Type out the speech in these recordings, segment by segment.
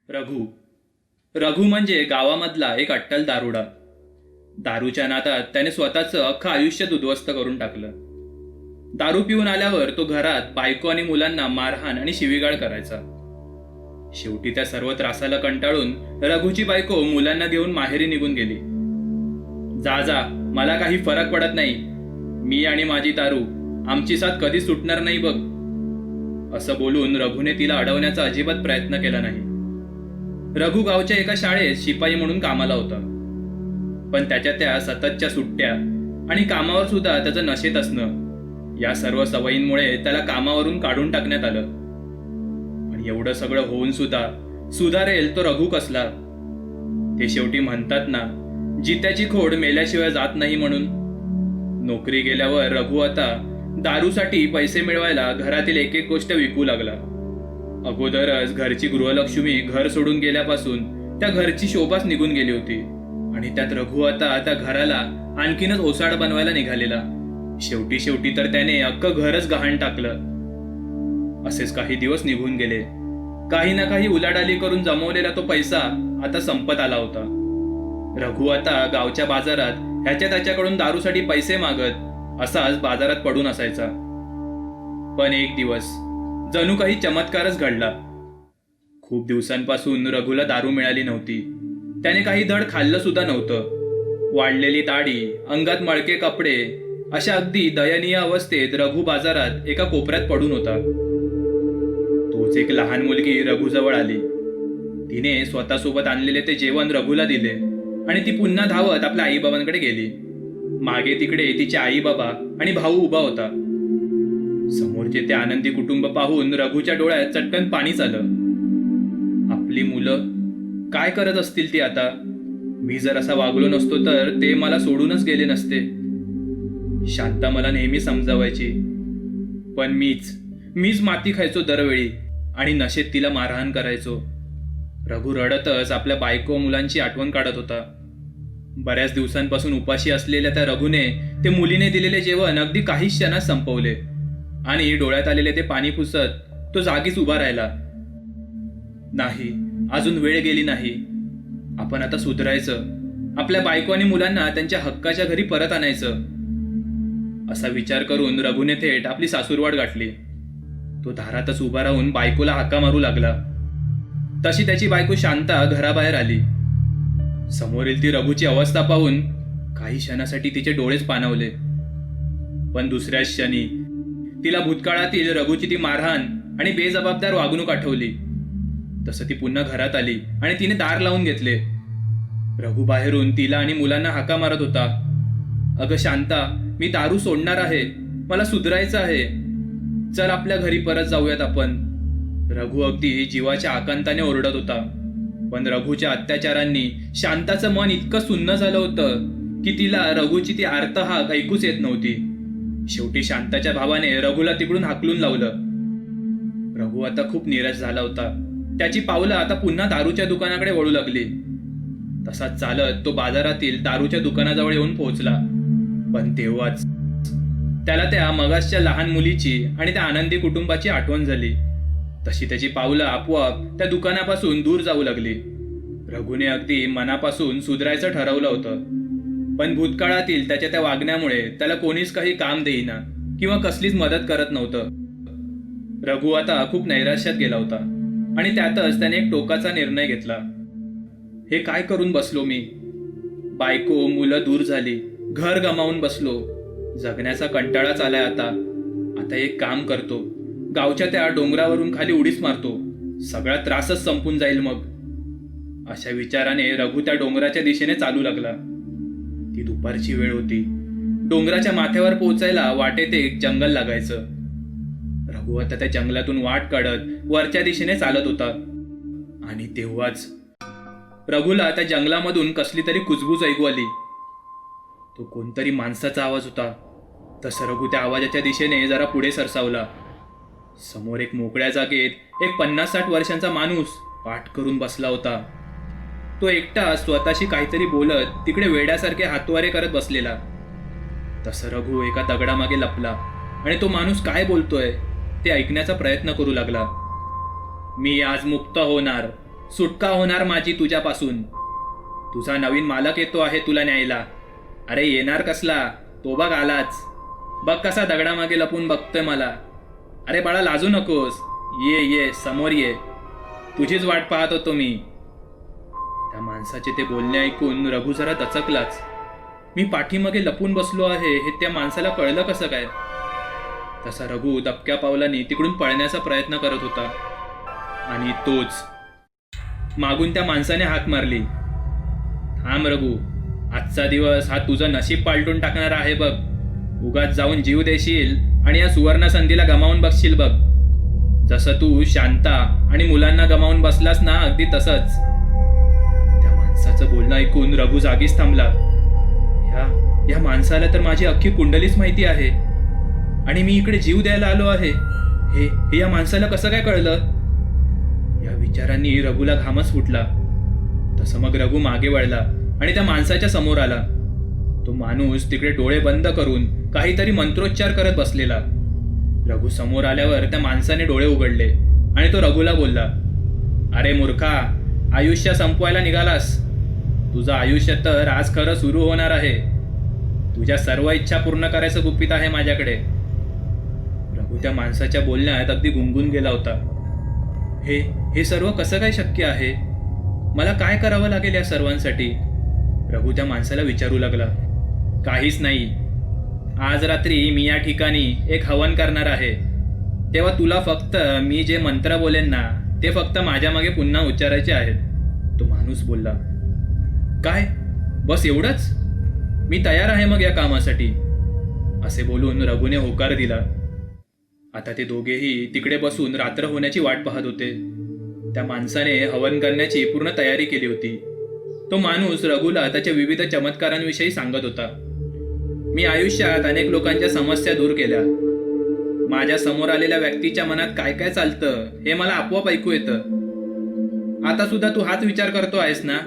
रघु रघु म्हणजे गावामधला एक अट्टल दारुडा. दारूच्या नादात त्याने स्वतःचं अख्खं आयुष्य उद्ध्वस्त करून टाकलं. दारू पिऊन आल्यावर तो घरात बायको आणि मुलांना मारहाण आणि शिवीगाळ करायचा. शेवटी त्या सर्व त्रासाला कंटाळून रघुची बायको मुलांना घेऊन माहेरी निघून गेली. जा जा, मला काही फरक पडत नाही, मी आणि माझी दारू, आमची साथ कधी सुटणार नाही बघ, असं बोलून रघुने तिला अडवण्याचा अजिबात प्रयत्न केला नाही. रघु गावच्या एका शाळेत शिपाई म्हणून कामाला होता, पण त्याच्या त्या सततच्या सुट्ट्या आणि कामावर सुद्धा त्याचं नशेत असणं या सर्व सवयींमुळे त्याला कामावरून काढून टाकण्यात आलं. आणि एवढं सगळं होऊन सुद्धा सुधारेल तो रघु कसला. ते शेवटी म्हणतात ना, जित्याची खोड मेल्याशिवाय जात नाही म्हणून. नोकरी गेल्यावर रघु आता दारूसाठी पैसे मिळवायला घरातील एक एक गोष्ट विकू लागला. अगोदरच घरची गृहलक्ष्मी घर सोडून गेल्यापासून त्या घरची शोभाच निघून गेली होती, आणि त्यात रघु आता त्या घराला आणखीनच ओसाड बनवायला निघालेला. शेवटी शेवटी तर त्याने अख्खं घरच गहाण टाकलं. असेच काही दिवस निघून गेले. काही ना काही उलाढाली करून जमवलेला तो पैसा आता संपत आला होता. रघु आता गावच्या बाजारात ह्याच्या त्याच्याकडून दारूसाठी पैसे मागत असाच बाजारात पडून असायचा. पण एक दिवस जणू काही चमत्कारच घडला. खूप दिवसांपासून रघुला दारू मिळाली नव्हती. त्याने काही धड खाल्लं सुद्धा नव्हतं. वाढलेली दाढी, अंगात मळके कपडे, अशा अगदी दयनीय अवस्थेत रघु बाजारात एका कोपऱ्यात पडून होता. तोच एक लहान मुलगी रघुजवळ आली. तिने स्वतःसोबत आणलेले ते जेवण रघुला दिले आणि ती पुन्हा धावत आपल्या आईबाबांकडे गेली. मागे तिकडे तिचे आई बाबा आणि भाऊ उभा होता. समोरचे ते आनंदी कुटुंब पाहून रघुच्या डोळ्यात चटकन पाणीच आलं. आपली मुलं काय करत असतील ती आता. मी जर असा वागलो नसतो तर ते मला सोडूनच गेले नसते. शांता मला नेहमी समजावायची, पण मीच माती खायचो दरवेळी आणि नशेत तिला मारहाण करायचो. रघु रडतच आपल्या बायको मुलांची आठवण काढत होता. बऱ्याच दिवसांपासून उपाशी असलेल्या त्या रघुने ते मुलीने दिलेले जेवण अगदी काही क्षणात संपवले आणि डोळ्यात आलेले ते पाणी पुसत तो जागीच उभा राहिला. नाही, अजून वेळ गेली नाही. आपण आता सुधारायचं, आपल्या बायको आणि मुलांना त्यांच्या हक्काच्या घरी परत आणायचं, असा विचार करून रघुने थेट आपली सासूरवाड गाठली. तो दारातच उभा राहून बायकोला हाका मारू लागला. तशी त्याची बायको शांता घराबाहेर आली. समोरील ती रघुची अवस्था पाहून काही क्षणासाठी तिचे डोळेच पाणावले. पण दुसऱ्याच क्षणी तिला भूतकाळातील रघुची ती मारहाण आणि बेजबाबदार वागणूक आठवली. तसं ती पुन्हा घरात आली आणि तिने दार लावून घेतले. रघु बाहेरून तिला आणि मुलांना हाका मारत होता. अगं शांता, मी दारू सोडणार आहे, मला सुधारायचं आहे, चल आपल्या घरी परत जाऊयात आपण. रघु अगदी जीवाच्या आकांताने ओरडत होता. पण रघुच्या अत्याचारांनी शांताचं मन इतकं सुन्न झालं होतं की तिला रघुची ती आर्त हाक ऐकूच येत नव्हती. शेवटी शांताच्या भावाने रघुला तिकडून हाकलून लावलं. रघु आता खूप निराश झाला होता. त्याची पावलं आता पुन्हा दारूच्या दुकानाकडे वळू लागली. तसाच चालत तो बाजारातील दारूच्या दुकानाजवळ येऊन पोहोचला. पण तेव्हाच त्याला त्या मगासच्या लहान मुलीची आणि त्या आनंदी कुटुंबाची आठवण झाली. तशी त्याची पावलं आपोआप त्या दुकानापासून दूर जाऊ लागली. रघुने अगदी मनापासून सुधारायचं ठरवलं होतं, पण भूतकाळातील त्याच्या त्या वागण्यामुळे त्याला कोणीच काही काम देईना किंवा कसलीच मदत करत नव्हतं. रघु आता खूप नैराश्यात गेला होता आणि त्यातच त्याने एक टोकाचा निर्णय घेतला. हे काय करून बसलो मी. बायको मुलं दूर झाली, घर गमावून बसलो, जगण्याचा कंटाळाच आलाय आता एक काम करतो, गावच्या त्या डोंगरावरून खाली उडीच मारतो, सगळा त्रासच संपून जाईल मग. अशा विचाराने रघु त्या डोंगराच्या दिशेने चालू लागला. ती दुपारची वेळ होती. डोंगराच्या माथ्यावर पोहोचायला वाटेत एक जंगल लागायचं. रघु आता त्या जंगलातून वाट काढत वरच्या दिशेने चालत होता. आणि तेव्हाच रघुला त्या जंगलामधून कसली तरी कुजबूज ऐकू आली. तो कोणतरी माणसाचा आवाज होता. तसं रघु त्या आवाजाच्या दिशेने जरा पुढे सरसावला. समोर एक मोकळ्या जागेत एक 50-60 वर्षांचा माणूस पाठ करून बसला होता. तो एकटा स्वतःशी काहीतरी बोलत तिकडे वेड्यासारखे हातवारे करत बसलेला. तसं रघु एका दगडामागे लपला आणि तो माणूस काय बोलतोय ते ऐकण्याचा प्रयत्न करू लागला. मी आज मुक्त होणार, सुटका होणार माझी तुझ्यापासून. तुझा नवीन मालक येतो आहे तुला न्यायला. अरे येणार कसला, तो बघ आलाच. बघ कसा दगडामागे लपून बघतोय मला. अरे बाळा लाजू नकोस, ये ये समोर ये, तुझीच वाट पाहत होतो मी. त्या माणसाचे ते बोलणे ऐकून रघु जरा दचकलाच. मी पाठीमागे लपून बसलो आहे हे त्या माणसाला कळलं कसं काय? तसा रघु दबक्या पावलांनी तिकडून पळण्याचा प्रयत्न करत होता. आणि तोच मागून त्या माणसाने हाक मारली. थांब रघु, आजचा दिवस हा तुझं नशीब पालटून टाकणार आहे बघ. उगाच जाऊन जीव देशील आणि या सुवर्ण संधीला गमावून बसशील बघ. जसं तू शांता आणि मुलांना गमावून बसलास ना, अगदी तसंच. त्या माणसाचं बोलणं ऐकून रघु जागीच थांबला. या माणसाला तर माझी अख्खी कुंडलीच माहिती आहे आणि मी इकडे जीव द्यायला आलो आहे हे या माणसाला कसं काय कळलं? या विचारांनी रघुला घामच फुटला. तसं मग रघु मागे वळला आणि त्या माणसाच्या समोर आला. तो माणूस तिकडे डोळे बंद करून काहीतरी मंत्रोच्चार करत बसलेला. रघु समोर आल्यावर त्या माणसाने डोळे उघडले आणि तो रघुला बोलला, अरे मूर्खा, आयुष्य संपवायला निघालास. तुझं आयुष्य तर आज खरं सुरू होणार आहे. तुझ्या सर्व इच्छा पूर्ण करायचं गुपित आहे माझ्याकडे. रघु त्या माणसाच्या बोलण्यात अगदी गुंगून गेला होता. हे सर्व कसं काय शक्य आहे? मला काय करावं लागेल या सर्वांसाठी? रघु त्या माणसाला विचारू लागला. काहीच नाही. आज रात्री मी या ठिकाणी एक हवन करणार आहे. तेव्हा तुला फक्त मी जे मंत्र बोलेन ना, ते फक्त माझ्या मागे पुन्हा उच्चारायचे आहेत. तो माणूस बोलला, काय? बस एवढंच? मी तयार आहे मग या कामासाठी. असे बोलून रघुने होकार दिला. आता ते दोघेही तिकडे बसून रात्र होण्याची वाट पाहत होते. त्या माणसाने हवन करण्याची पूर्ण तयारी केली होती. तो माणूस रघुला त्याच्या विविध चमत्कारांविषयी सांगत होता. मी आयुष्यात अनेक लोकांच्या समस्या दूर केल्या. माझ्या समोर आलेल्या व्यक्तीच्या मनात काय काय चालतं हे मला आपोआप ऐकू येतं. आता सुद्धा तू हाच विचार करतो आहेस ना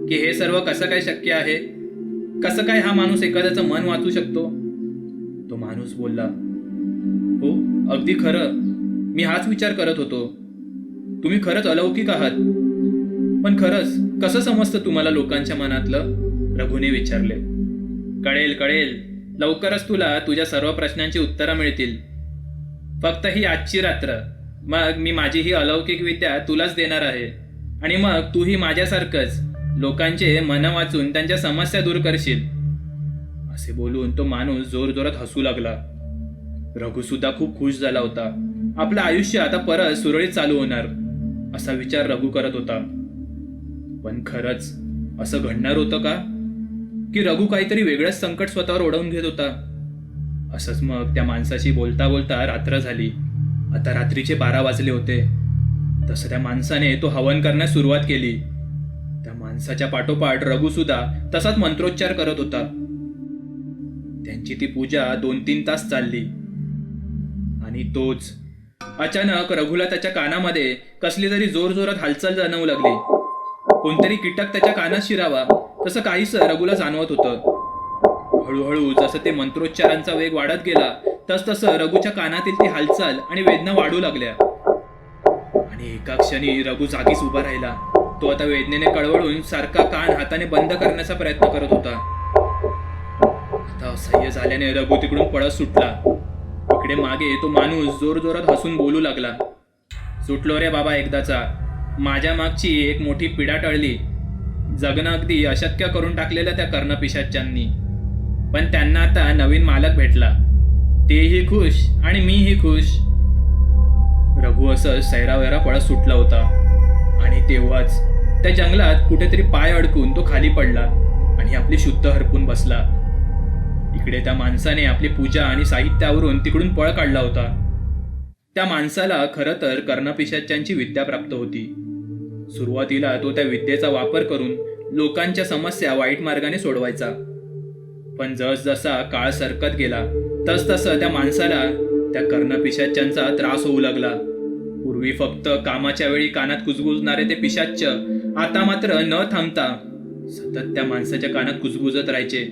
की हे सर्व कसं काय शक्य आहे? कसं काय हा माणूस एखाद्याचं मन वाचू शकतो? तो माणूस बोलला, हो अगदी खरं, मी हाच विचार करत होतो. तुम्ही खरंच अलौकिक आहात. पण खरंच कसं समजतं तुम्हाला लोकांच्या मनातलं? रघुने विचारले. कळेल, लवकरच तुला तुझ्या सर्व प्रश्नांची उत्तरं मिळतील. फक्त ही आजची रात्र, मग मी माझी ही अलौकिक विद्या तुलाच देणार आहे आणि मग तूही माझ्यासारखंच लोकांचे मन वाचून त्यांच्या समस्या दूर करशील. असे बोलून तो माणूस जोरजोरात हसू लागला. रघु सुद्धा खूप खुश झाला होता. आपलं आयुष्य आता परत सुरळीत चालू होणार असा विचार रघु करत होता. पण खरंच असं घडणार होतं का? की रघु काहीतरी वेगळंच संकट स्वतःवर ओढवून घेत होता? असंच मग त्या माणसाशी बोलता बोलता रात्र झाली. आता रात्रीचे 12 वाजले होते. तसं त्या माणसाने तो हवन करण्यास सुरुवात केली. त्या माणसाच्या पाठोपाठ रघु सुद्धा तसाच मंत्रोच्चार करत होता. त्यांची ती पूजा 2-3 तास चालली. आणि तोच अचानक रघुला त्याच्या कानामध्ये कसली तरी जोरजोरात हालचाल जाणवू लागली. कोणतरी कीटक त्याच्या कानात शिरावा तसं काहीच रघुला जाणवत होतं. हळूहळू जसं ते मंत्रोच्चारांचा वेग वाढत गेला तसतसं रघुच्या कानातील ती हालचाल आणि वेदना वाढू लागल्या. आणि एका क्षणी रघु जागीच उभा राहिला. तो आता वेदनेने कळवळून सारखा कान हाताने बंद करण्याचा प्रयत्न करत होता. आता असह्य झाल्याने रघु तिकडून पळत सुटला. इकडे मागे तो माणूस जोरजोरात हसून बोलू लागला. सुटलो रे बाबा एकदाचा. माझ्या मागची एक मोठी पिढा टळली. जगणं अगदी अशक्य करून टाकलेलं त्या कर्णपिशाच्यांनी. पण त्यांना आता नवीन मालक भेटला. तेही खुश आणि मीही खुश. रघु असं सैरावैरा पळत सुटला होता. आणि तेव्हाच त्या जंगलात कुठेतरी पाय अडकून तो खाली पडला आणि आपली शुद्ध हरपून बसला. इकडे त्या माणसाने आपली पूजा आणि साहित्यावरून तिकडून पळ काढला होता. त्या माणसाला खरं तर कर्णपिशाच्यांची विद्या प्राप्त होती. सुरुवातीला तो त्या विद्येचा वापर करून लोकांच्या समस्या वाईट मार्गाने सोडवायचा. पण जसजसा काळ सरकत गेला तसतसं त्या माणसाला त्या कर्णपिशाच्यांचा त्रास होऊ लागला. पूर्वी फक्त कामाच्या वेळी कानात कुजबुजणारे ते पिशाच्च आता मात्र न थांबता सतत त्या माणसाच्या कानात कुजबुजत राहायचे.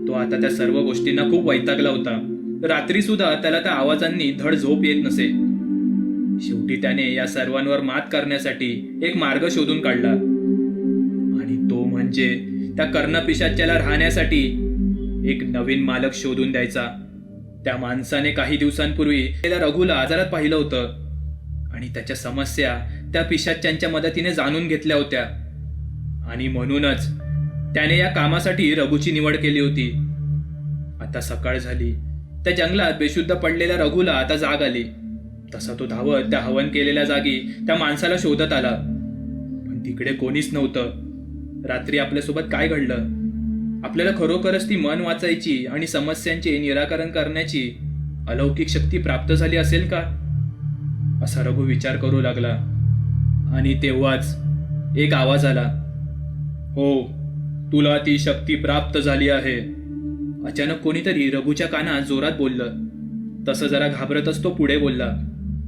तो आता त्या सर्व गोष्टींना खूप वैतागला होता. रात्री सुद्धा त्याला त्या आवाजांनी धड झोप येत नसे. शेवटी त्याने या सर्वांवर मात करण्यासाठी एक मार्ग शोधून काढला, आणि तो म्हणजे त्या कर्णपिशाच्याला राहण्यासाठी एक नवीन मालक शोधून द्यायचा. त्या माणसाने काही दिवसांपूर्वी त्याला रघुला आजारात पाहिलं होतं आणि त्याच्या समस्या त्या पिशाच्यांच्या मदतीने जाणून घेतल्या होत्या, आणि म्हणूनच त्याने या कामासाठी रघुची निवड केली होती. आता सकाळ झाली. त्या जंगलात बेशुद्ध पडलेल्या रघुला आता जाग आली. तसा तो धावत त्या हवन केलेल्या जागी त्या माणसाला शोधत आला, पण तिकडे कोणीच नव्हतं. रात्री आपल्यासोबत काय घडलं? आपल्याला खरोखरच ती मन वाचायची आणि समस्यांचे निराकरण करण्याची अलौकिक शक्ती प्राप्त झाली असेल का, असा रघु विचार करू लागला. आणि तेव्हाच एक आवाज आला, हो, तुला ती शक्ती प्राप्त झाली आहे. अचानक कोणीतरी रघुच्या कानात जोरात बोललं. तसं जरा घाबरतच तो पुढे बोलला,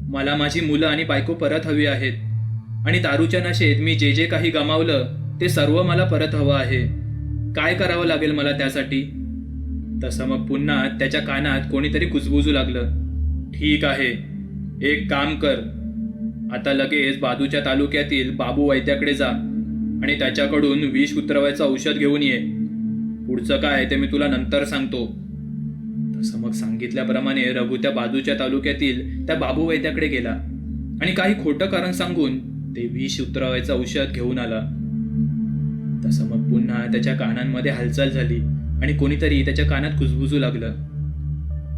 मला माझी मुलं आणि बायको परत हवी आहेत, आणि दारूच्या नशेत मी जे जे काही गमावलं ते सर्व मला परत हवं आहे. काय करावं लागेल मला त्यासाठी? तसं मग पुन्हा त्याच्या कानात कोणीतरी कुजबुजू लागलं, ठीक आहे, एक काम कर, आता लगेच बाजूच्या तालुक्यातील बाबू वैद्याकडे जा आणि त्याच्याकडून विष उतरवायचं औषध घेऊन ये. पुढचं काय ते मी तुला नंतर सांगतो. तसं मग सांगितल्याप्रमाणे रघु त्या बाजूच्या तालुक्यातील त्या बाबू वैद्याकडे गेला आणि काही खोटं कारण सांगून ते विष उतरवायचं औषध घेऊन आला. तसं मग पुन्हा त्याच्या कानांमध्ये हालचाल झाली आणि कोणीतरी त्याच्या कानात कुजबुजू लागलं,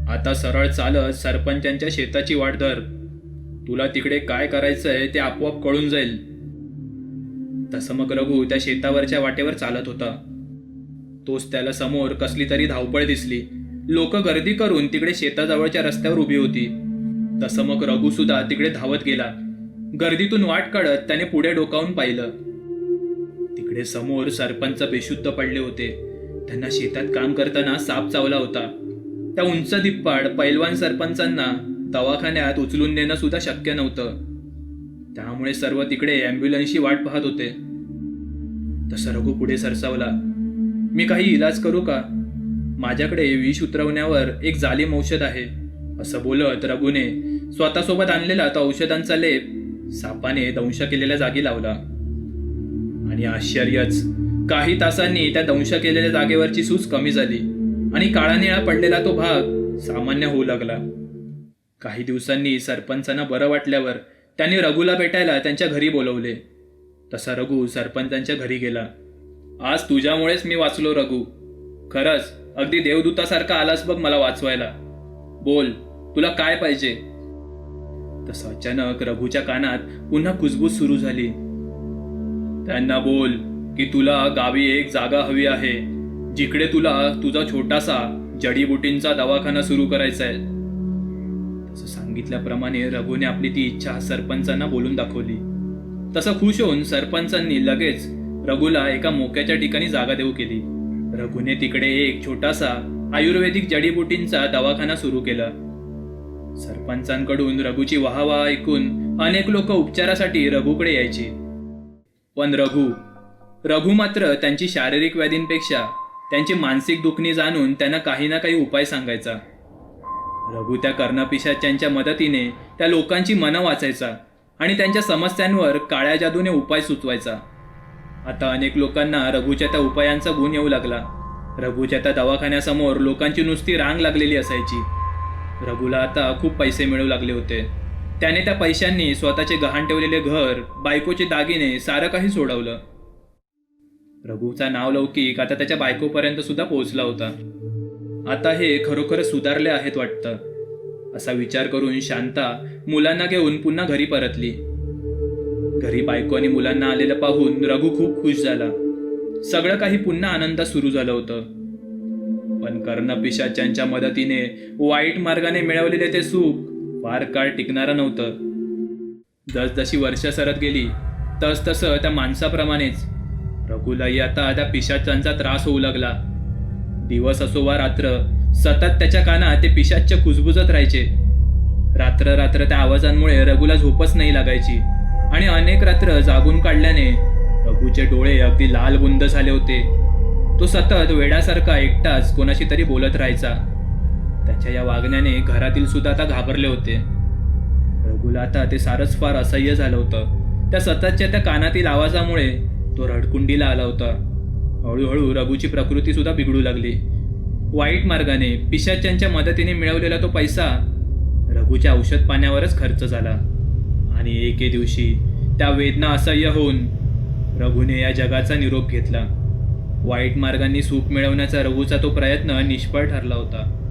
आता सरळ चालत सरपंचांच्या शेताची वाट धर, तुला तिकडे काय करायचंय ते आपोआप कळून जाईल. तसं मग रघु त्या शेतावरच्या वाटेवर चालत होता. तोच त्याला समोर कसली तरी धावपळ दिसली. लोक गर्दी करून तिकडे शेताजवळच्या रस्त्यावर उभी होती. तसं मग रघु सुद्धा तिकडे धावत गेला. गर्दीतून वाट काढत त्याने पुढे डोकावून पाहिलं. तिकडे समोर सरपंच बेशुद्ध पडले होते. त्यांना शेतात काम करताना साप चावला होता. त्या उंच दिप्पाड पैलवान सरपंचांना दवाखान्यात उचलून नेणं सुद्धा शक्य नव्हतं. त्यामुळे सर्व तिकडे ॲम्ब्युलन्सची वाट पाहत होते. तसं रघु पुढे सरसावला, मी काही इलाज करू का? माझ्याकडे विष उतरवण्यावर एक जालीम औषध आहे, असं बोलत रघुने स्वतःसोबत आणलेला तो औषधांचा लेप सापाने दंश केलेल्या जागी लावला. आणि आश्चर्यच, काही तासांनी त्या दंश केलेल्या जागेवरची सूज कमी झाली आणि काळा निळा पडलेला तो भाग सामान्य होऊ लागला. काही दिवसांनी सरपंचांना बरं वाटल्यावर त्यांनी रघुला भेटायला त्यांच्या घरी बोलवले. तसा रघु सरपंचांच्या घरी गेला. आज तुझ्यामुळेच मी वाचलो रघु, खरंच अगदी देवदूतासारखा आलास बघ मला वाचवायला. बोल, तुला काय पाहिजे? तसं अचानक रघुच्या कानात पुन्हा कुजबूज सुरू झाली. त्यांना बोल की तुला गावी एक जागा हवी आहे, जिकडे तुला तुझा छोटासा जडीबुटींचा दवाखाना सुरू करायचा आहे. तसं सांगितल्याप्रमाणे रघुने आपली ती इच्छा सरपंचांना बोलून दाखवली. तसं खुश होऊन सरपंचांनी लगेच रघुला एका मोक्याच्या ठिकाणी जागा देऊ केली. रघुने तिकडे एक छोटासा आयुर्वेदिक जडीबुटींचा दवाखाना सुरू केला. सरपंचांकडून रघुची वाहवा ऐकून अनेक लोक उपचारासाठी रघुकडे यायची. पण रघु मात्र त्यांची शारीरिक व्याधींपेक्षा त्यांची मानसिक दुखणी जाणून त्यांना काही ना काही उपाय सांगायचा. रघु त्या कर्णपिशाच्यांच्या मदतीने त्या लोकांची मनं वाचायचा आणि त्यांच्या समस्यांवर काळ्या जादूने उपाय सुचवायचा. आता अनेक लोकांना रघुच्या त्या उपायांचा गुण येऊ लागला. रघुच्या त्या दवाखान्यासमोर लोकांची नुसती रांग लागलेली असायची. रघुला आता खूप पैसे मिळू लागले होते. त्याने त्या पैशांनी स्वतःचे गहाण ठेवलेले घर, बायकोचे दागिने सारं काही सोडवलं. रघुचा नावलौकिक आता त्याच्या बायकोपर्यंत सुद्धा पोहोचला होता. आता हे खरोखर सुधारले आहेत वाटतं, असा विचार करून शांता मुलांना घेऊन पुन्हा घरी परतली. घरी बायको आणि मुलांना आलेलं पाहून रघु खूप खुश झाला. सगळं काही पुन्हा आनंदात सुरू झालं होतं. पण कर्णपिशाच्यांच्या मदतीने वाईट मार्गाने मिळवलेले ते सुख फार काळ टिकणारं नव्हतं. जसजशी वर्ष सरत गेली तसतसं त्या माणसाप्रमाणेच रघुलाही आता त्या पिशाच्यांचा त्रास होऊ लागला. दिवस असो वा रात्र सतत त्याच्या कानात ते पिशाच्य कुजबुजत राहायचे. रात्र रात्र त्या आवाजांमुळे रघुला झोपच नाही लागायची आणि अनेक रात्र जागून काढल्याने रघुचे डोळे अगदी लाल बुंद झाले होते. तो सतत वेड्यासारखा एकटाच कोणाशी तरी बोलत राहायचा. त्याच्या या वागण्याने घरातील सुद्धा आता घाबरले होते. रघुला आता ते सारंच फार असह्य झालं होतं. त्या सततच्या त्या कानातील आवाजामुळे तो रडकुंडीला आला होता. हळूहळू रघुची प्रकृती सुद्धा बिघडू लागली. वाईट मार्गाने पिशाच्यांच्या मदतीने मिळवलेला तो पैसा रघुच्या औषध पाण्यावरच खर्च झाला. आणि एके दिवशी त्या वेदना असह्य होऊन रघुने या जगाचा निरोप घेतला. वाईट मार्गांनी सुख मिळवण्याचा रघुचा तो प्रयत्न निष्फळ ठरला होता.